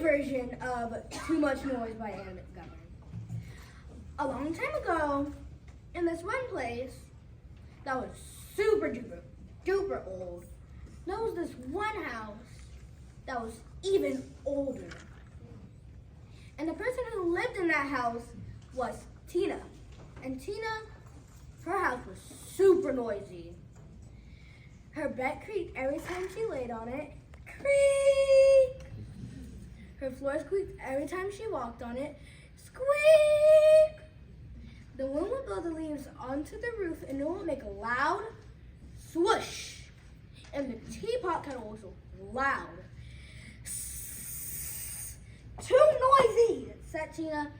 version of Too Much Noise by Anna Montgomery. A long time ago, in this one place that was super duper old, there was this one house that was even older. And the person who lived in that house was Tina. And Tina, her house was super noisy. Her bed creaked every time she laid on it. Creak! Her floor squeaked every time she walked on it. Squeak! The wind would blow the leaves onto the roof and it would make a loud swoosh. And the teapot kettle was loud. Too noisy, said Tina.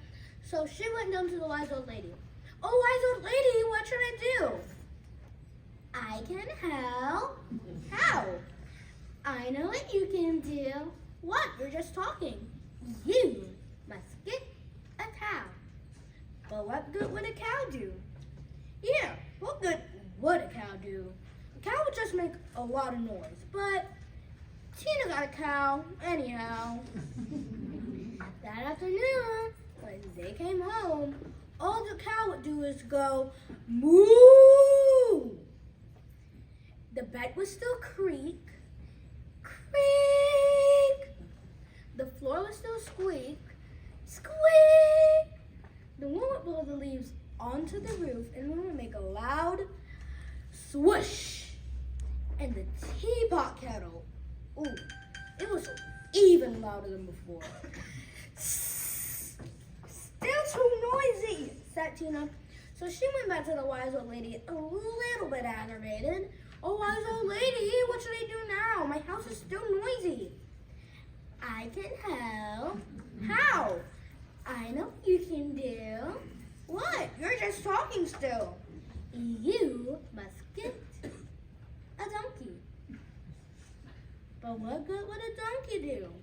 So she went down to the wise old lady. Oh, wise old lady, what should I do? I can help. How? I know what you can do. What? You're just talking. You must get a cow. But what good would a cow do? Yeah, what good would a cow do? A cow would just make a lot of noise. But Tina got a cow anyhow. That afternoon, when they came home, all the cow would do is go moo. The bed would still creak, creak. The floor would still squeak, squeak. The wind would blow the leaves onto the roof and it would make a loud swoosh. And the teapot kettle, ooh, it was even louder than before. Still too noisy, said Tina. So she went back to the wise old lady a little bit aggravated. Oh, wise old lady, what should I do now? My house is still noisy. I can help. How? I know what you can do. What? You're just talking still. You must get a donkey. But what good would a donkey do?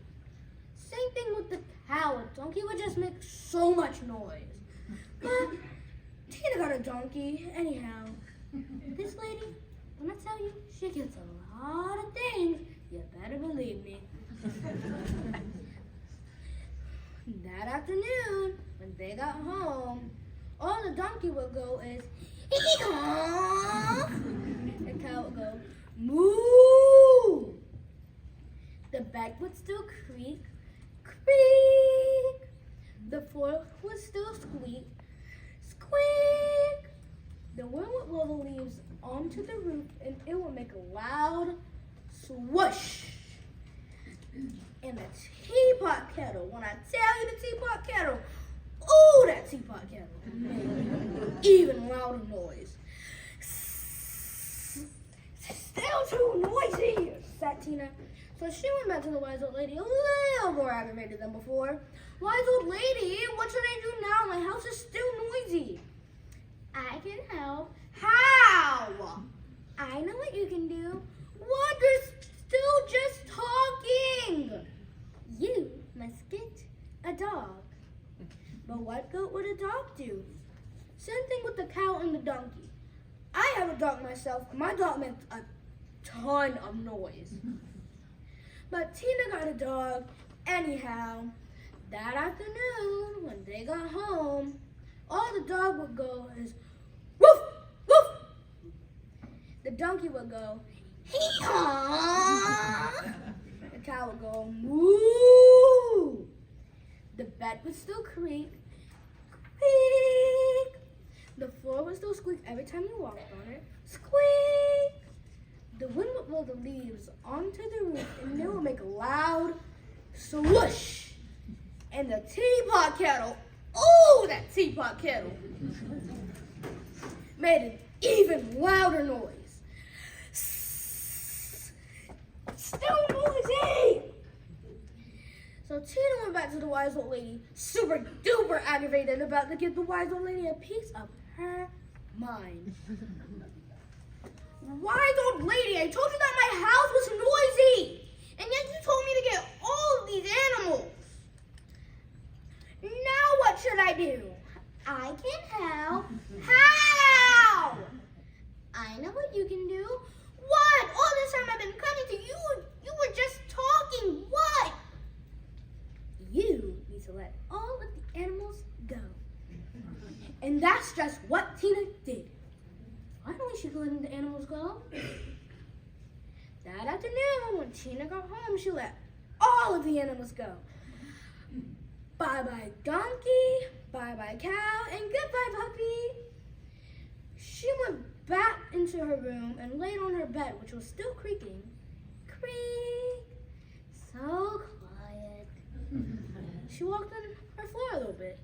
Same thing with the cow. A donkey would just make so much noise. But Tina got a donkey anyhow. This lady, when I tell you, she gets a lot of things. You better believe me. That afternoon, when they got home, all the donkey would go is, hee-haw! The cow would go, moo! The bed would still creak, creak. The floor would still squeak, squeak. The wind would blow the leaves onto the roof and it would make a loud swoosh. And the teapot kettle, when I tell you the teapot kettle, ooh, that teapot kettle made even louder noise. Still too noisy, said Tina. So she went back to the wise old lady a little more aggravated than before. Wise old lady, what should I do now? My house is still noisy. I can help. How? I know what you can do. What? You're still just talking. You must get a dog. But what good would a dog do? Same thing with the cow and the donkey. I have a dog myself, and my dog makes a ton of noise. But Tina got a dog anyhow. That afternoon, when they got home, all the dog would go is woof, woof. The donkey would go hee-haw. The cow would go moo. The bed would still creak, creak. The floor would still squeak every time you walked on it, squeak. The wind would blow the leaves onto the roof and it would make a loud swoosh. And the teapot kettle, ooh, that teapot kettle, made an even louder noise. Still noisy! So Tina went back to the wise old lady, super duper aggravated, about to give the wise old lady a piece of her mind. Wise old lady, I told you that my house was noisy, and yet you told me to get all of these animals. Now what should I do? I can help. How? I know what you can do. What? All this time I've been coming to you. You were just talking. What? to let all of the animals go. And that's just what Tina did. Finally, she let the animals go. That afternoon, when Tina got home, she let all of the animals go. Bye-bye donkey, bye-bye cow, and goodbye puppy. She went back into her room and laid on her bed, which was still creaking. Creak. So quiet. She walked on her floor a little bit.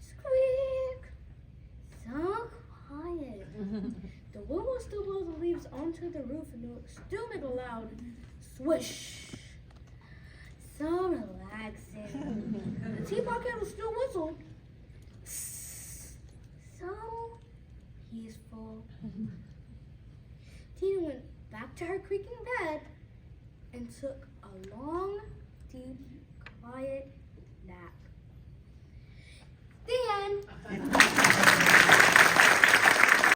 Squeak. So quiet. The wind will still blow the leaves onto the roof and it will still make a loud swish. So relaxing. The teapot kettle still whistled. So peaceful. Tina went back to her creaking bed and took a long, deep